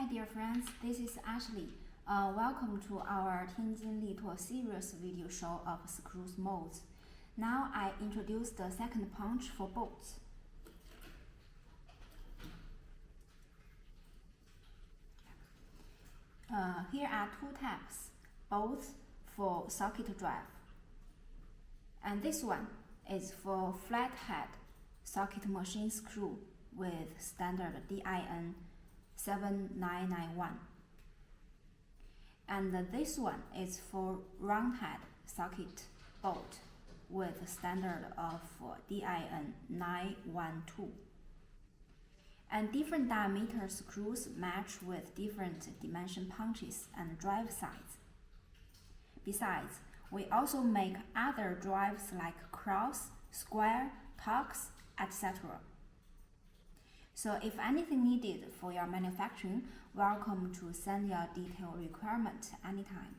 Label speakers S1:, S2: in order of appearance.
S1: Hi dear friends, this is Ashley. Welcome to our Tianjin Lituo series video show of screws molds. Now I introduce the second punch for bolts. Here are two types, both for socket drive. And this one is for flathead socket machine screw with standard DIN 7991. And this one is for round head socket bolt with standard of DIN 912. And different diameter screws match with different dimension punches and drive sides. Besides, we also make other drives like cross, square, Torx, etc. So if anything needed for your manufacturing, welcome to send your detailed requirement anytime.